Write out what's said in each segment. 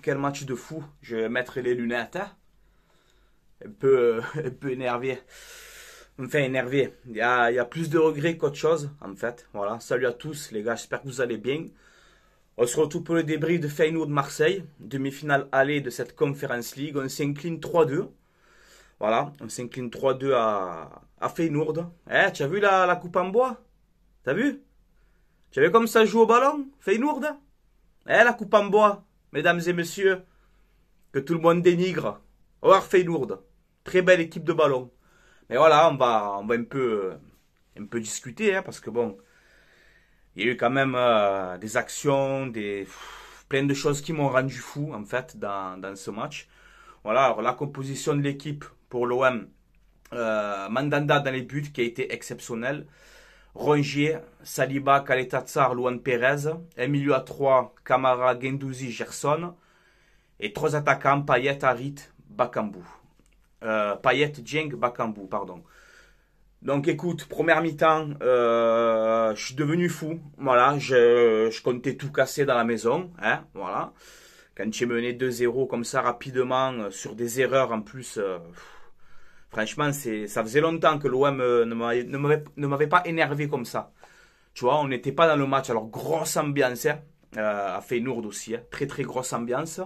quel match de fou. Je vais mettre les lunettes. Hein. Un peu énervé. Enfin, énervé. Il y a plus de regrets qu'autre chose, en fait. Voilà. Salut à tous, les gars. J'espère que vous allez bien. On se retrouve pour le débrief de Feyenoord de Marseille. Demi-finale aller de cette Conference League. On s'incline 3-2. Voilà. On s'incline 3-2 à Feyenoord. Eh, tu as vu la coupe en bois? T'as vu? Tu as vu comme ça joue au ballon, Feyenoord? Eh, la coupe en bois, mesdames et messieurs, que tout le monde dénigre. Au revoir Feyenoord. Très belle équipe de ballon. Mais voilà, on va un peu discuter, hein, parce que bon, il y a eu quand même des actions, plein de choses qui m'ont rendu fou, en fait, dans ce match. Voilà, alors la composition de l'équipe pour l'OM, Mandanda dans les buts, qui a été exceptionnel. Rongier, Saliba, Kaletatsar, Luan Perez. Un milieu à 3, Kamara, Guendouzi, Gerson. Et 3 attaquants, Payet, Harit, Bakambu. Payet, Dieng, Bakambu, pardon. Donc écoute, première mi-temps, je suis devenu fou. Voilà, je comptais tout casser dans la maison. Hein, voilà. Quand tu es mené 2-0 comme ça rapidement, sur des erreurs en plus... franchement, ça faisait longtemps que l'OM ne m'avait pas énervé comme ça. Tu vois, on n'était pas dans le match. Alors, grosse ambiance, hein, à Feyenoord aussi. Hein, très, très grosse ambiance.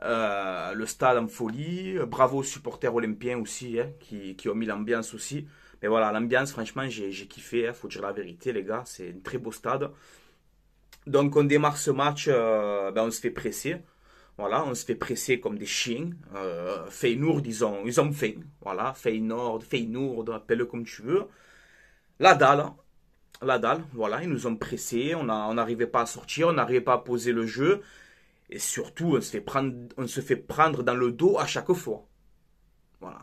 Le stade en folie. Bravo aux supporters olympiens aussi, hein, qui ont mis l'ambiance aussi. Mais voilà, l'ambiance, franchement, j'ai kiffé. Hein, faut dire la vérité, les gars. C'est un très beau stade. Donc, on démarre ce match. On se fait presser. Voilà, on se fait presser comme des chiens. Feyenoord, ils ont faim. Voilà, Feyenoord, appelle-le comme tu veux. La dalle, voilà, ils nous ont pressés. On n'arrivait pas à sortir, on n'arrivait pas à poser le jeu. Et surtout, on se fait prendre dans le dos à chaque fois. Voilà.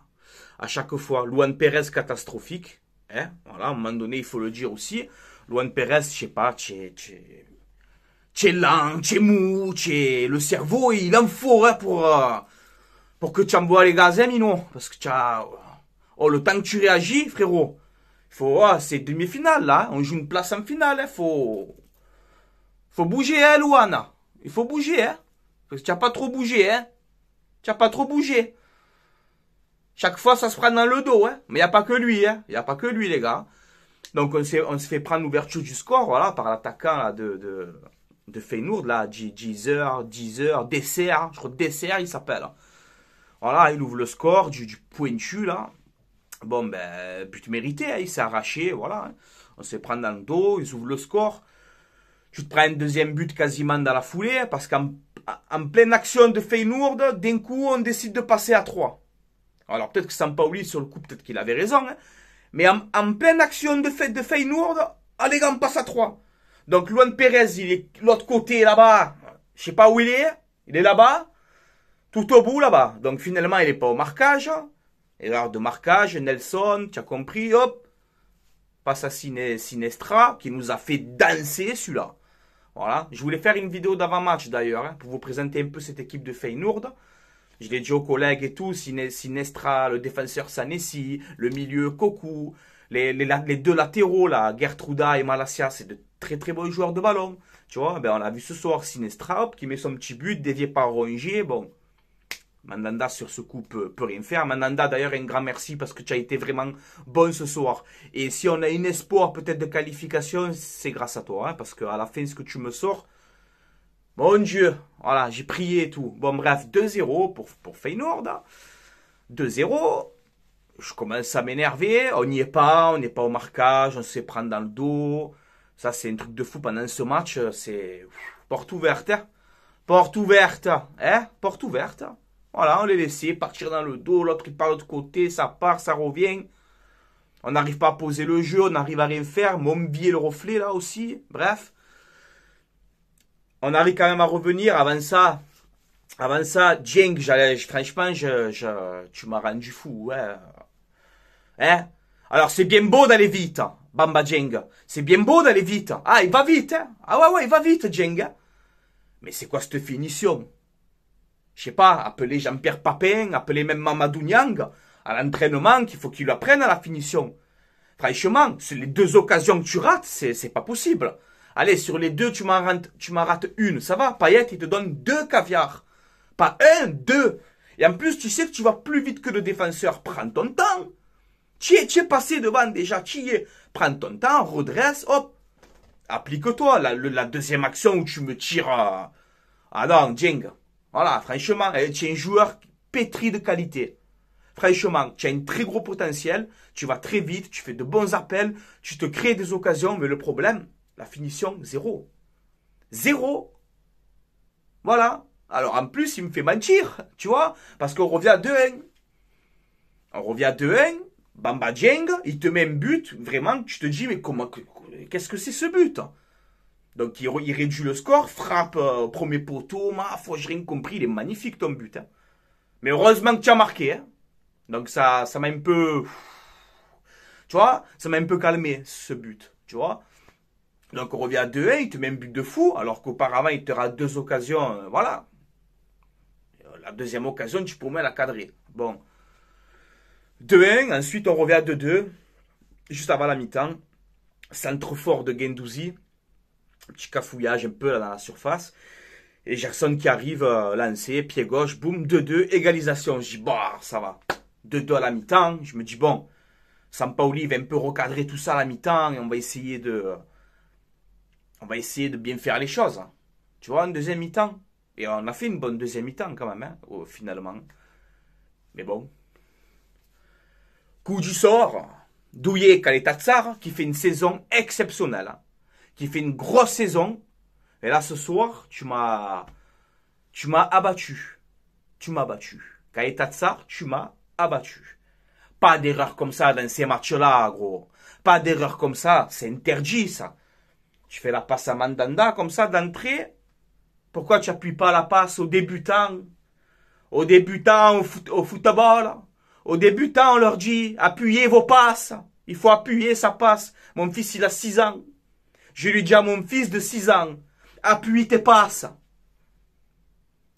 À chaque fois, Luan Perez catastrophique. Hein, voilà, à un moment donné, il faut le dire aussi. Luan Perez, je sais pas, t'es lent, t'es mou, le cerveau, il en faut hein, pour que tu envoies les gaz, hein, Mino. Parce que le temps que tu réagis, frérot, c'est demi-finale, là. On joue une place en finale, hein. Faut bouger, hein, Luana. Il faut bouger, hein. Parce que tu n'as pas trop bougé, hein. Tu n'as pas trop bougé. Chaque fois, ça se prend dans le dos, hein. Mais il n'y a pas que lui, hein. Il n'y a pas que lui, les gars. Donc, on se fait prendre l'ouverture du score, voilà, par l'attaquant, là, de Feyenoord, là, Deezer, Dessert, je crois Dessert, il s'appelle. Voilà, il ouvre le score du pointu, là. Bon, ben, but mérité, hein, il s'est arraché, voilà. Hein. On se fait prendre dans le dos, ils ouvrent le score. Tu te prends un deuxième but quasiment dans la foulée, hein, parce qu'en pleine action de Feyenoord, d'un coup, on décide de passer à 3. Alors, peut-être que Sampaoli, sur le coup, peut-être qu'il avait raison, hein, mais en pleine action de Feyenoord, allez, on passe à 3. Donc, Luan Perez, il est de l'autre côté, là-bas. Je sais pas où il est. Il est là-bas. Tout au bout, là-bas. Donc, finalement, il n'est pas au marquage. Erreur de marquage. Nelson, tu as compris, hop. Passe à Sinestra, qui nous a fait danser, celui-là. Voilà. Je voulais faire une vidéo d'avant-match, d'ailleurs, hein, pour vous présenter un peu cette équipe de Feyenoord. Je l'ai dit aux collègues et tout. Sinestra, le défenseur Sanessi, le milieu Koku, les deux latéraux, là, Gertruda et Malacia, c'est de très très bons joueurs de ballon. Tu vois, ben on a vu ce soir Sinestra qui met son petit but, dévié par Rongier. Bon, Mandanda sur ce coup peut rien faire. Mandanda d'ailleurs, un grand merci parce que tu as été vraiment bon ce soir. Et si on a une espoir peut-être de qualification, c'est grâce à toi. Hein, parce qu'à la fin, ce que tu me sors, bon Dieu, voilà, j'ai prié et tout. Bon bref, 2-0 pour Feyenoord. Hein. 2-0. Je commence à m'énerver. On n'y est pas, on n'est pas au marquage, on se fait prendre dans le dos. Ça, c'est un truc de fou pendant ce match. C'est porte ouverte. Hein. Porte ouverte. Hein? Porte ouverte. Voilà, on les laissait partir dans le dos. L'autre, il part de l'autre côté. Ça part, ça revient. On n'arrive pas à poser le jeu. On n'arrive à rien faire. Mombier le reflet, là aussi. Bref. On arrive quand même à revenir. Avant ça, Dieng, franchement, tu m'as rendu fou. Hein? Alors, c'est bien beau d'aller vite. Bamba Dieng. C'est bien beau d'aller vite. Ah, il va vite, hein. Ah ouais, il va vite, Dieng. Mais c'est quoi cette finition? Je sais pas, appeler Jean-Pierre Papin, appeler même Mamadou Niang à l'entraînement, qu'il faut qu'il lui apprenne à la finition. Franchement, sur les 2 occasions que tu rates, c'est pas possible. Allez, sur les 2, tu m'en rates une. Ça va, Payet, il te donne 2 caviars. Pas un, deux. Et en plus, tu sais que tu vas plus vite que le défenseur. Prends ton temps. Tu es passé devant déjà. Tu y es. Prends ton temps, redresse, hop. Applique-toi. La deuxième action où tu me tires. Ah non, Dieng. Voilà, franchement, tu es un joueur pétri de qualité. Franchement, tu as un très gros potentiel. Tu vas très vite. Tu fais de bons appels. Tu te crées des occasions. Mais le problème, la finition, zéro. Zéro. Voilà. Alors, en plus, il me fait mentir, tu vois, parce qu'on revient à 2-1. On revient à 2-1, Bamba Dieng, il te met un but, vraiment, tu te dis, mais comment, qu'est-ce que c'est ce but? Donc, il réduit le score, frappe au premier poteau, ma foi, j'ai rien compris, il est magnifique ton but. Hein. Mais heureusement que tu as marqué. Hein. Donc, ça m'a un peu, tu vois, ça m'a un peu calmé, ce but, tu vois. Donc, on revient à 2-1, il te met un but de fou, alors qu'auparavant, il te rate deux occasions, voilà. La deuxième occasion, tu pourrais la cadrer. Bon. 2-1, ensuite on revient à 2-2, juste avant la mi-temps. Centre fort de Guendouzi. Petit cafouillage un peu là dans la surface. Et Gerson qui arrive, lancé, pied gauche, boum, 2-2, égalisation. Je dis, bah, ça va. 2-2 à la mi-temps. Je me dis, bon, Sampaoli va un peu recadrer tout ça à la mi-temps et on va essayer de bien faire les choses. Tu vois, en deuxième mi-temps. Et on a fait une bonne deuxième mi-temps quand même, hein, finalement. Mais bon. Coup du sort, Douillet Kaletatsar, qui fait une saison exceptionnelle. Hein, qui fait une grosse saison. Et là, ce soir, tu m'as abattu. Tu m'as abattu. Kaletatsar, tu m'as abattu. Pas d'erreur comme ça dans ces matchs-là, gros. Pas d'erreur comme ça. C'est interdit, ça. Tu fais la passe à Mandanda comme ça d'entrée. Pourquoi tu n'appuies pas la passe aux débutants? Aux débutants au football. Aux débutants, on leur dit, appuyez vos passes. Il faut appuyer sa passe. Mon fils, il a 6 ans. Je lui dis à mon fils de 6 ans, appuie tes passes.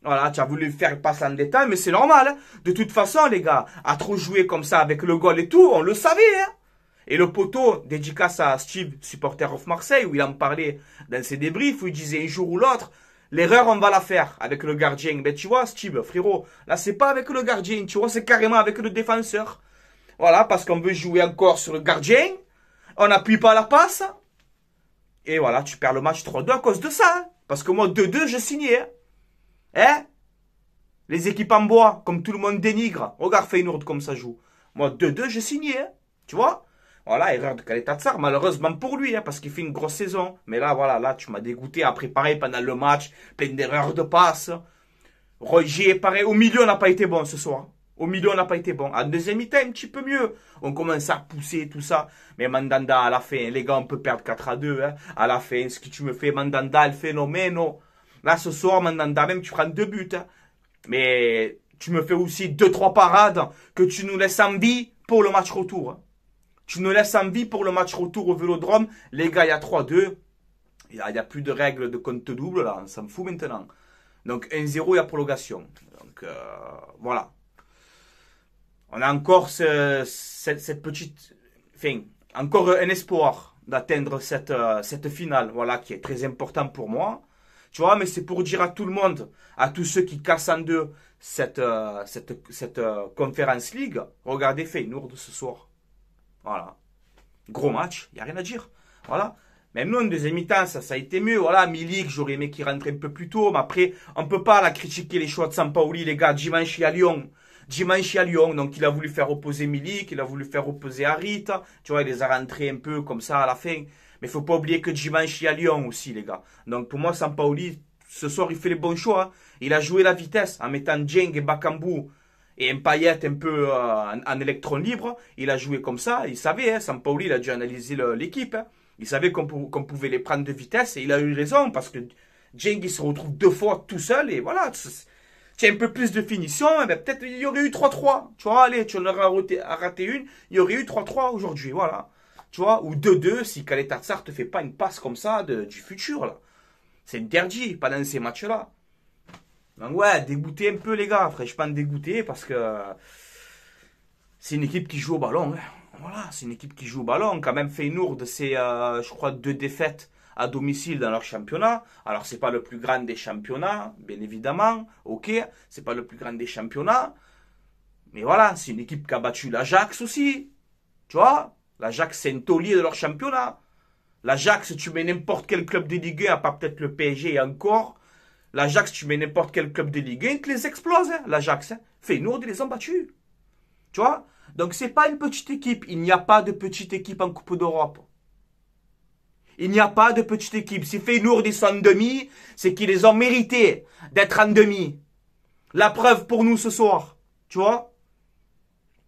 Voilà, tu as voulu faire passe en détail, mais c'est normal. Hein. De toute façon, les gars, à trop jouer comme ça avec le goal et tout, on le savait. Hein. Et le poteau, dédicace à Steve, supporter of Marseille, où il en parlait dans ses débriefs, où il disait un jour ou l'autre, l'erreur, on va la faire avec le gardien. Ben, tu vois, Steve, frérot, là, c'est pas avec le gardien, tu vois, c'est carrément avec le défenseur. Voilà, parce qu'on veut jouer encore sur le gardien. On n'appuie pas la passe. Et voilà, tu perds le match 3-2 à cause de ça. Hein. Parce que moi, 2-2, je signais. Hein? Les équipes en bois, comme tout le monde dénigre. Regarde Feyenoord comme ça joue. Moi, 2-2, je signais. Hein. Tu vois? Voilà, erreur de Kaletatsar, malheureusement pour lui, hein, parce qu'il fait une grosse saison. Mais là, voilà, là, tu m'as dégoûté à préparer pendant le match, plein d'erreurs de passe. Roger, pareil, au milieu, on n'a pas été bon ce soir. Au milieu, on n'a pas été bon. En deuxième mi-temps, un petit peu mieux. On commence à pousser, tout ça. Mais Mandanda, à la fin, les gars, on peut perdre 4-2. Hein. À la fin, ce que tu me fais, Mandanda, le phénomène. Là, ce soir, Mandanda, même, tu prends 2 buts. Hein. Mais tu me fais aussi 2-3 parades que tu nous laisses en vie pour le match retour. Hein. Tu nous laisses en vie pour le match retour au Vélodrome. Les gars, il y a 3-2. Il n'y a plus de règles de compte double, là. On s'en fout maintenant. Donc, 1-0, il y a prolongation. Donc, voilà. On a encore cette petite... Enfin, encore un espoir d'atteindre cette finale, voilà, qui est très important pour moi. Tu vois, mais c'est pour dire à tout le monde, à tous ceux qui cassent en deux cette Conference League, regardez Feyenoord ce soir. Voilà. Gros match, il n'y a rien à dire. Voilà. Même nous, en deuxième mi-temps, ça a été mieux. Voilà, Milik, j'aurais aimé qu'il rentre un peu plus tôt. Mais après, on ne peut pas la critiquer les choix de Sampaoli, les gars. Dimanche à Lyon. Dimanche à Lyon. Donc, il a voulu faire opposer Milik. Il a voulu faire opposer Harit. Tu vois, il les a rentrés un peu comme ça à la fin. Mais il ne faut pas oublier que dimanche à Lyon aussi, les gars. Donc, pour moi, Sampaoli, ce soir, il fait les bons choix. Hein. Il a joué la vitesse en mettant Dieng et Bakambu. Et un Payet un peu en électron libre. Il a joué comme ça. Il savait, hein, Sampaoli, il a dû analyser l'équipe. Hein. Il savait qu'on pouvait les prendre de vitesse. Et il a eu raison parce que Dieng, il se retrouve 2 fois tout seul. Et voilà, tu as un peu plus de finition. Mais peut-être il y aurait eu 3-3. Tu vois, allez, tu en aurais raté une. Il y aurait eu 3-3 aujourd'hui. Voilà. Tu vois, ou 2-2 si Kaletatsar te fait pas une passe comme ça du futur. Là. C'est interdit pendant ces matchs-là. Donc ouais, dégoûté un peu les gars, franchement dégoûté parce que c'est une équipe qui joue au ballon. Hein. Voilà, c'est une équipe qui joue au ballon. Quand même Feyenoord, c'est je crois 2 défaites à domicile dans leur championnat. Alors, c'est pas le plus grand des championnats, bien évidemment. Ok, c'est pas le plus grand des championnats. Mais voilà, c'est une équipe qui a battu l'Ajax aussi. Tu vois, l'Ajax, c'est un taulier de leur championnat. L'Ajax, tu mets n'importe quel club de Ligue 1, à part peut-être le PSG et encore. L'Ajax, tu mets n'importe quel club de Ligue 1, il te les explose, hein, l'Ajax. Hein. Feyenoord, ils les ont battus. Tu vois? Donc, c'est pas une petite équipe. Il n'y a pas de petite équipe en Coupe d'Europe. Il n'y a pas de petite équipe. Si Feyenoord, ils sont en demi, c'est qu'ils les ont mérité d'être en demi. La preuve pour nous ce soir. Tu vois?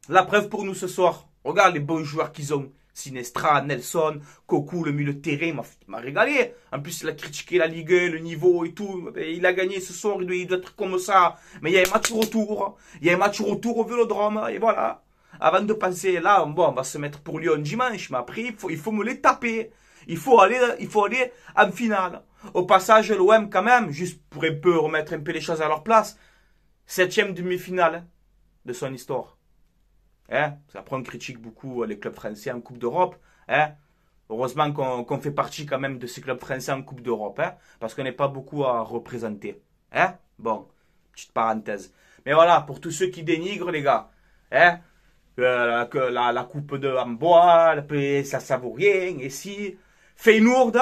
La preuve pour nous ce soir. Regarde les bons joueurs qu'ils ont. Sinestra, Nelson, Cocu, le milieu de terrain, m'a régalé. En plus, il a critiqué la Ligue 1, le niveau et tout. Il a gagné ce soir, il doit être comme ça. Mais il y a un match retour. Il y a un match retour au Vélodrome. Et voilà. Avant de passer là, bon, on va se mettre pour Lyon dimanche. Mais après, il faut me les taper. Il faut aller en finale. Au passage, l'OM quand même, juste pour un peu remettre un peu les choses à leur place, 7e demi-finale de son histoire. Hein? Après, on critique beaucoup les clubs français en Coupe d'Europe. Hein? Heureusement qu'on fait partie quand même de ces clubs français en Coupe d'Europe. Hein? Parce qu'on n'est pas beaucoup à représenter. Hein? Bon, petite parenthèse. Mais voilà, pour tous ceux qui dénigrent, les gars. Hein? Que la coupe de en bois, ça vaut rien. Et si Feyenoord,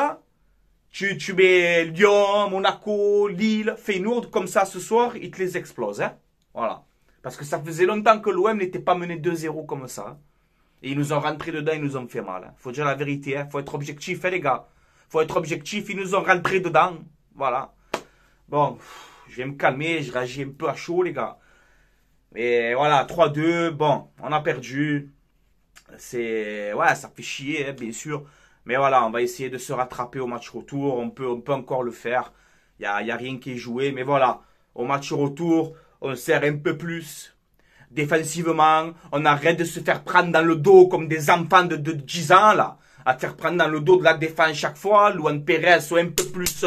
tu mets Lyon, Monaco, Lille, Feyenoord, comme ça ce soir, ils te les explosent. Hein? Voilà. Parce que ça faisait longtemps que l'OM n'était pas mené 2-0 comme ça. Et ils nous ont rentré dedans, ils nous ont fait mal. Faut dire la vérité, faut être objectif, les gars. Faut être objectif, ils nous ont rentré dedans. Voilà. Bon, je vais me calmer, je réagis un peu à chaud, les gars. Mais voilà, 3-2, bon, on a perdu. Ouais, ça fait chier, hein, bien sûr. Mais voilà, on va essayer de se rattraper au match retour. On peut encore le faire. Il y a rien qui est joué. Mais voilà, au match retour, on serre un peu plus défensivement. On arrête de se faire prendre dans le dos comme des enfants de 10 ans, là. À te faire prendre dans le dos de la défense chaque fois. Luan Pérez, soit un peu plus...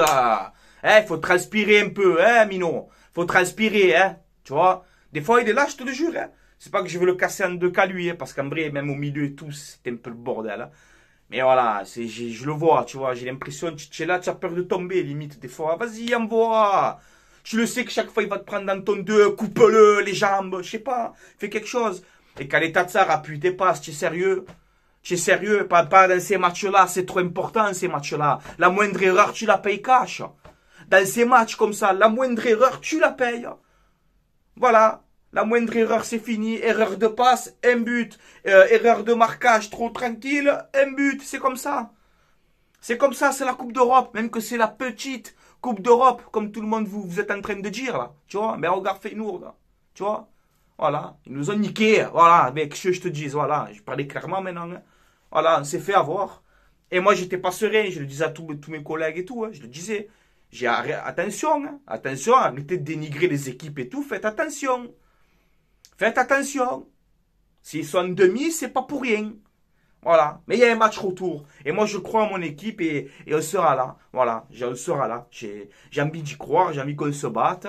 faut transpirer un peu, hein, Mino. Faut transpirer, hein. Tu vois? Des fois, il est là, je te le jure, hein. C'est pas que je veux le casser en deux cas, lui, hein, parce qu'en vrai, même au milieu et tout, c'était un peu le bordel, hein. Mais voilà, je le vois, tu vois. J'ai l'impression, tu es là, tu as peur de tomber, limite, des fois. Vas-y, envoie. Tu le sais que chaque fois, il va te prendre dans ton deux, coupe-le, les jambes, je sais pas, fais quelque chose. Et quand l'état de ça appuie tes passes, tu es sérieux? Tu es sérieux? Pas dans ces matchs-là, c'est trop important, ces matchs-là. La moindre erreur, tu la payes cash. Dans ces matchs comme ça, la moindre erreur, tu la payes. Voilà. La moindre erreur, c'est fini. Erreur de passe, un but. Erreur de marquage, trop tranquille, un but. C'est comme ça. C'est comme ça, c'est la Coupe d'Europe. Même que c'est la petite Coupe d'Europe, comme tout le monde vous êtes en train de dire, là. Tu vois, mais regarde Feyenoord, là. Tu vois. Voilà. Ils nous ont niqué. Voilà. Mais que je te dise, voilà. Je parlais clairement maintenant. Hein. Voilà, on s'est fait avoir. Et moi, j'étais pas serein. Je le disais à tous mes collègues et tout. Hein. Je le disais. Attention. Hein. Attention. Arrêtez de dénigrer les équipes et tout. Faites attention. Faites attention. S'ils sont en demi, c'est pas pour rien. Voilà. Mais il y a un match retour. Et moi, je crois en mon équipe et on sera là. Voilà. On sera là. J'ai envie d'y croire. J'ai envie qu'on se batte.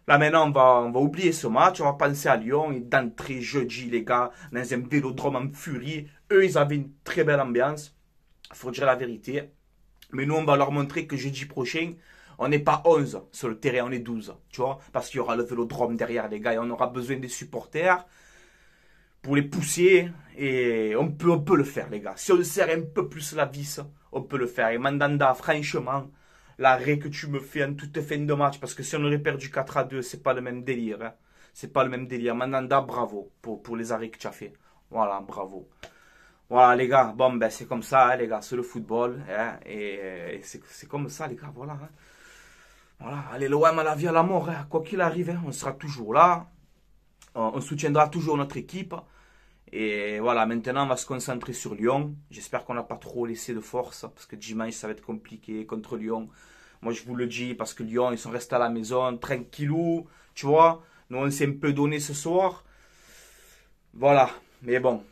Là, maintenant, on va oublier ce match. On va penser à Lyon. Et d'entrée jeudi, les gars, dans un vélodrome en furie. Eux, ils avaient une très belle ambiance. Il faut dire la vérité. Mais nous, on va leur montrer que jeudi prochain, on n'est pas 11 sur le terrain, on est 12. Tu vois, parce qu'il y aura le vélodrome derrière, les gars. Et on aura besoin des supporters pour les pousser. Et on peut le faire, les gars. Si on serre un peu plus la vis, on peut le faire. Et Mandanda, franchement, l'arrêt que tu me fais en toute fin de match, parce que si on aurait perdu 4-2, c'est pas le même délire. Hein. C'est pas le même délire. Mandanda, bravo pour les arrêts que tu as fait. Voilà, bravo. Voilà, les gars. Bon, ben, c'est comme ça, hein, les gars. C'est le football. Hein, et c'est comme ça, les gars. Voilà. Hein. Voilà. Allez, l'OM à la vie, à la mort. Hein. Quoi qu'il arrive, hein, on sera toujours là. On soutiendra toujours notre équipe. Et voilà, maintenant on va se concentrer sur Lyon. J'espère qu'on n'a pas trop laissé de force, parce que dimanche ça va être compliqué contre Lyon. Moi je vous le dis, parce que Lyon, ils sont restés à la maison, tranquillou, tu vois. Nous on s'est un peu donné ce soir. Voilà, mais bon. De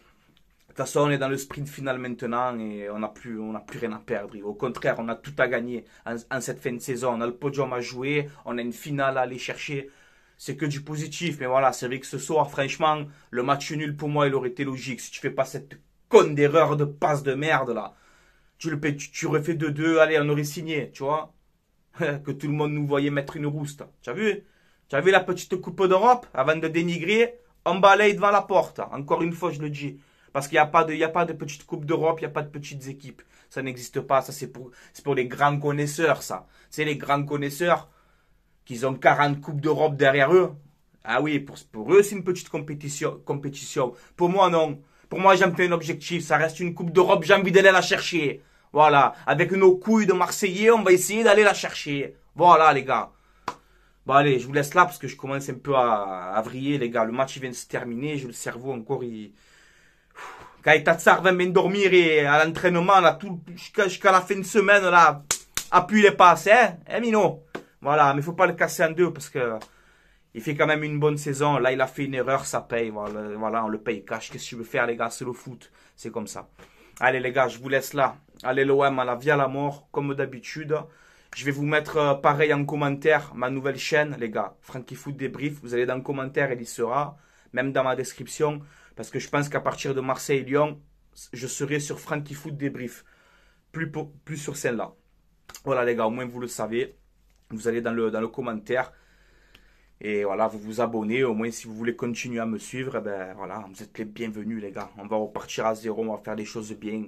toute façon, on est dans le sprint final maintenant et on n'a plus rien à perdre. Au contraire, on a tout à gagner en cette fin de saison. On a le podium à jouer, on a une finale à aller chercher. C'est que du positif. Mais voilà, c'est vrai que ce soir, franchement, le match nul pour moi, il aurait été logique. Si tu fais pas cette conne d'erreur de passe de merde là. tu refais 2-2, allez, on aurait signé, tu vois. Que tout le monde nous voyait mettre une rouste. Tu as vu? Tu as vu la petite Coupe d'Europe? Avant de dénigrer, on balaye devant la porte. Encore une fois, je le dis. Parce qu'il n'y a pas de petite Coupe d'Europe, il n'y a pas de petites équipes. Ça n'existe pas. Ça, c'est pour les grands connaisseurs, ça. C'est les grands connaisseurs qui ont 40 Coupes d'Europe derrière eux. Ah oui, pour eux, c'est une petite compétition. Pour moi, non. Pour moi, j'ai me fait un objectif. Ça reste une Coupe d'Europe, j'ai envie d'aller la chercher. Voilà. Avec nos couilles de Marseillais, on va essayer d'aller la chercher. Voilà, les gars. Bon, allez, je vous laisse là parce que je commence un peu à vriller, les gars. Le match, il vient de se terminer. J'ai le cerveau encore, Quand Tatsar va m'endormir et à l'entraînement, là, jusqu'à la fin de semaine, là, appuie les passes, hein, Mino? Voilà, mais il faut pas le casser en deux parce que il fait quand même une bonne saison. Là, il a fait une erreur, ça paye. Voilà, on le paye cash. Qu'est-ce que tu veux faire, les gars? C'est le foot. C'est comme ça. Allez, les gars, je vous laisse là. Allez, l'OM à la vie à la mort, comme d'habitude. Je vais vous mettre pareil en commentaire ma nouvelle chaîne, les gars. Frankie Foot Débrief. Vous allez dans le commentaire, elle y sera. Même dans ma description. Parce que je pense qu'à partir de Marseille-Lyon, je serai sur Frankie Foot Débrief. Plus sur celle-là. Voilà, les gars, au moins vous le savez. Vous allez dans le commentaire. Et voilà, vous vous abonnez. Au moins, si vous voulez continuer à me suivre, eh ben voilà, vous êtes les bienvenus, les gars. On va repartir à zéro, on va faire les choses bien.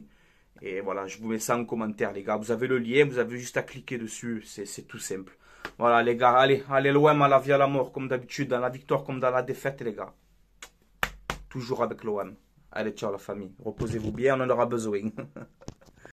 Et voilà, je vous mets ça en commentaire, les gars. Vous avez le lien, vous avez juste à cliquer dessus. C'est tout simple. Voilà, les gars, allez l'OM à la vie à la mort, comme d'habitude, dans la victoire comme dans la défaite, les gars. Toujours avec l'OM. Allez, ciao la famille. Reposez-vous bien, on en aura besoin.